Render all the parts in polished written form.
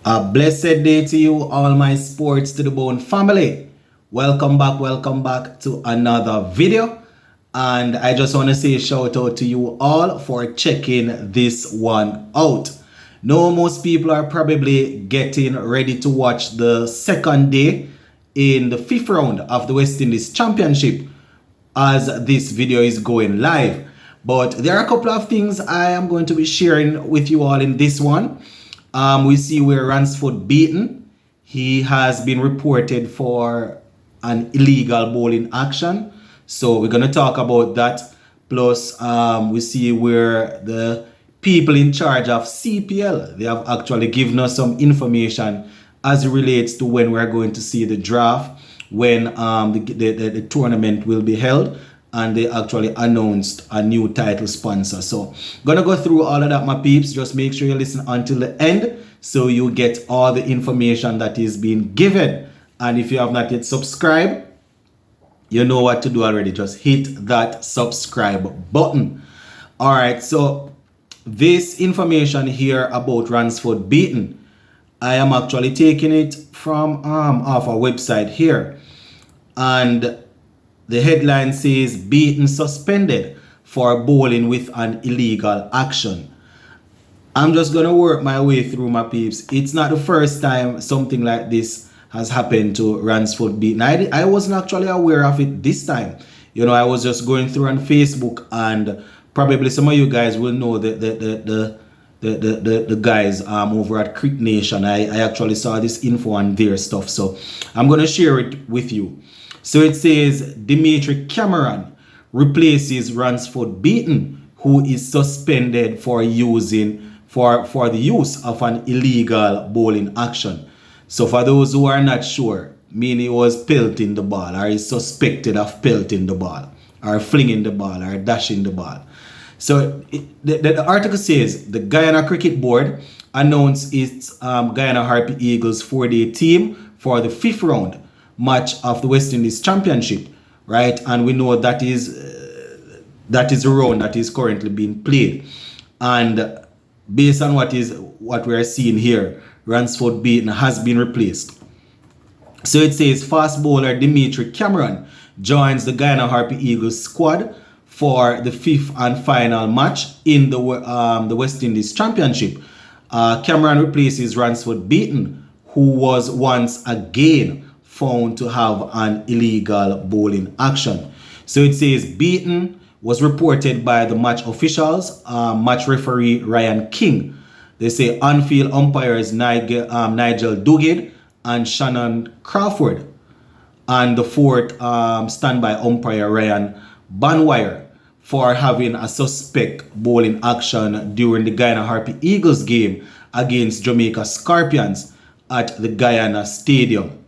A blessed day to you, all my sports to the bone family. Welcome back to another video. And I just want to say shout out to you all for checking this one out. Now, most people are probably getting ready to watch the second day in the fifth round of the West Indies Championship as this video is going live. But there are a couple of things I am going to be sharing with you all in this one. We see where Ransford Beaton, he has been reported for an illegal bowling action. So we're going to talk about that. Plus, we see where the people in charge of CPL, they have actually given us some information as it relates to when we're going to see the draft, when the tournament will be held, and they actually announced a new title sponsor. So gonna go through all of that, my peeps. Just make sure you listen until the end so you get all the information that is being given. And if you have not yet subscribed, you know what to do already. Just hit that subscribe button. All right, so this information here about Ransford Beaton, I am actually taking it from off our website here, and the headline says Beaton suspended for bowling with an illegal action. I'm just gonna work my way through, my peeps. It's not the first time something like this has happened to Ransford Beaton. I wasn't actually aware of it this time. You know, I was just going through on Facebook, and probably some of you guys will know the guys over at Crick Nation. I actually saw this info on their stuff, so I'm gonna share it with you. So it says Dimitri Cameron replaces Ransford Beaton, who is suspended for the use of an illegal bowling action. So for those who are not sure, meaning he was pelting the ball, or is suspected of pelting the ball, or flinging the ball, or dashing the ball. So the article says the Guyana Cricket Board announced its Guyana Harpy Eagles 4-day team for the fifth round match of the West Indies Championship, right? And we know that is a round that is currently being played. And based on what we are seeing here, Ransford Beaton has been replaced. So it says fast bowler Dimitri Cameron joins the Guyana Harpy Eagles squad for the fifth and final match in the West Indies Championship. Cameron replaces Ransford Beaton, who was once again found to have an illegal bowling action. So it says Beaton was reported by the match officials, match referee Ryan King. They say on-field umpires Nigel Duguid and Shannon Crawford, and the fourth standby umpire Ryan Banwire, for having a suspect bowling action during the Guyana Harpy Eagles game against Jamaica Scorpions at the Guyana Stadium.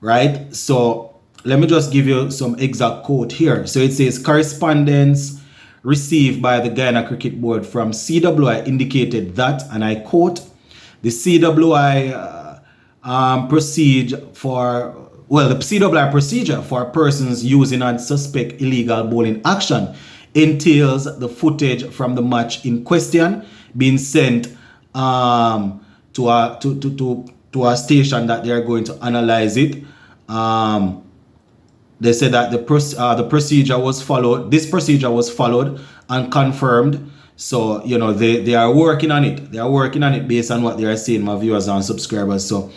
Right, so let me just give you some exact quote here. So it says correspondence received by the Guyana Cricket Board from CWI indicated that, and I quote, the CWI procedure for persons using and suspect illegal bowling action entails the footage from the match in question being sent to a station that they are going to analyze it. They said that the procedure was followed. This procedure was followed and confirmed. So you know they are working on it. They are working on it based on what they are saying, my viewers and subscribers. So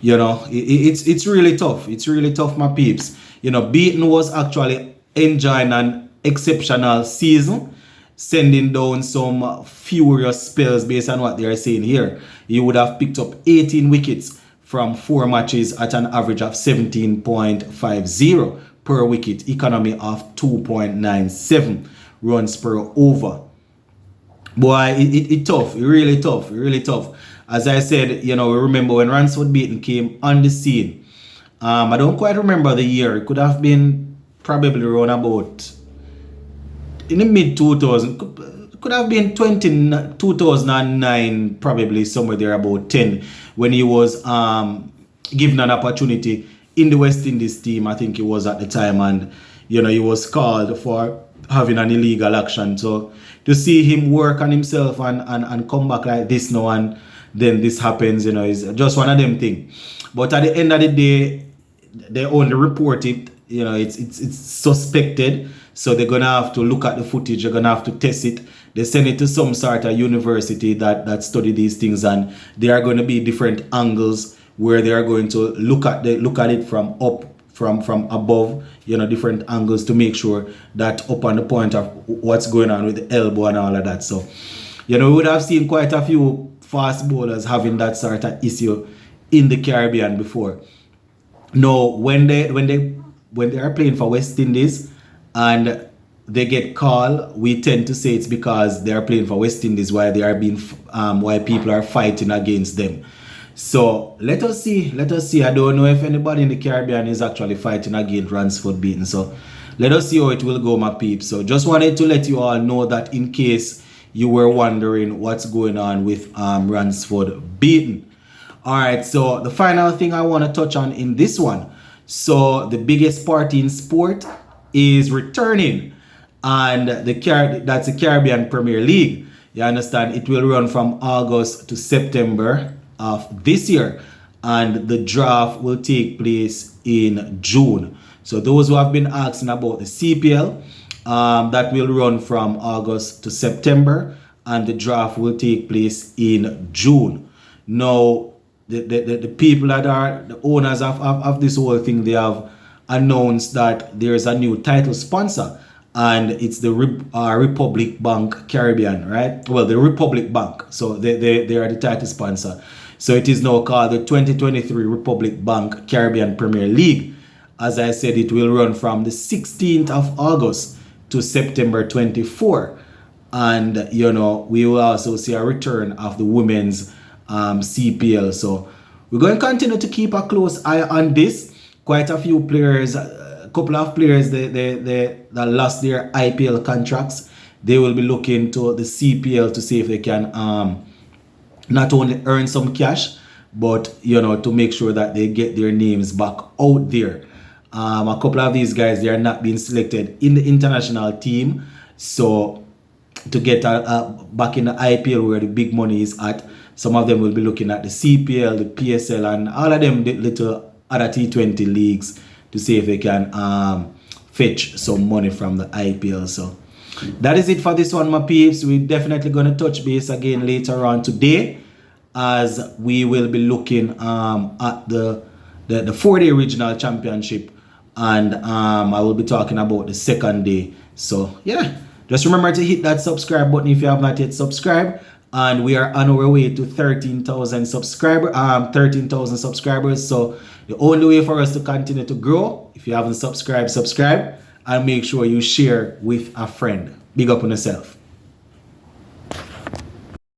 you know it's really tough. It's really tough, my peeps. You know, Beaton was actually enjoying an exceptional season, sending down some furious spells based on what they are saying here. He would have picked up 18 wickets from 4 matches at an average of 17.50 per wicket, economy of 2.97 runs per over. Boy, it tough, really tough. As I said, you know, remember when Ransford Beaton came on the scene. I don't quite remember the year. It could have been probably around about in the mid 2000s, could have been 2009, probably somewhere there about 10, when he was given an opportunity in the West Indies team. I think it was at the time, and you know he was called for having an illegal action. So to see him work on himself and come back like this now, and then this happens, it's just one of them things. But at the end of the day, they only report it, it's suspected. So they're gonna have to look at the footage, they're gonna have to test it. They send it to some sort of university that study these things, and there are going to be different angles where they are going to look at it from above, different angles to make sure that up on the point of what's going on with the elbow and all of that. So, we would have seen quite a few fast bowlers having that sort of issue in the Caribbean before. No, when they are playing for West Indies and they get called, we tend to say it's because they are playing for West Indies, why they are being why people are fighting against them. So let us see. I don't know if anybody in the Caribbean is actually fighting against Ransford Beaton. So let us see how it will go, my peeps. So just wanted to let you all know that in case you were wondering what's going on with Ransford Beaton. All right, so the final thing I want to touch on in this one. So the biggest party in sport is returning, and that's the Caribbean Premier League. You understand? It will run from August to September of this year, and the draft will take place in June. So those who have been asking about the CPL, that will run from August to September, and the draft will take place in June. Now, the people that are the owners of this whole thing, they have announced that there's a new title sponsor, and it's the Republic Bank Caribbean, right? Well, the Republic Bank. So they are the title sponsor. So it is now called the 2023 Republic Bank Caribbean Premier League. As I said, it will run from the 16th of August to September 24. And, we will also see a return of the women's CPL. So we're going to continue to keep a close eye on this. Quite a few players, a couple of players that lost their IPL contracts, they will be looking to the CPL to see if they can not only earn some cash, but to make sure that they get their names back out there. A couple of these guys, they are not being selected in the international team, so to get back in the IPL where the big money is at, some of them will be looking at the CPL, the PSL, and all of them little other T20 leagues to see if they can fetch some money from the IPL. So that is it for this one, my peeps. We're definitely going to touch base again later on today, as we will be looking at the 4-day regional championship, and I will be talking about the second day. So yeah, just remember to hit that subscribe button if you have not yet subscribed. And we are on our way to 13,000 subscribers. So the only way for us to continue to grow, if you haven't subscribed, subscribe, and make sure you share with a friend. Big up on yourself.